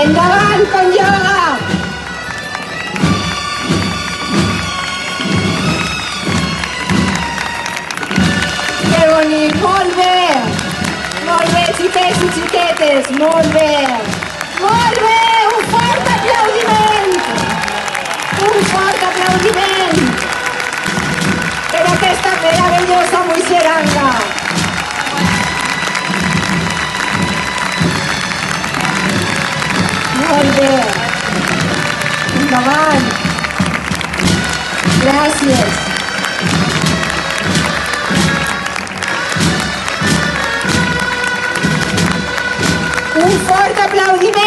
Endavant con ioga! Que bonic, molt bé! Molt bé, xiquets i xiquetes, molt bé! Molt bé! Un fort aplaudiment! Un fort aplaudiment per aquesta meravellosa muixeranga! Molt bé! Endavant! Gràcies! Un fort aplaudiment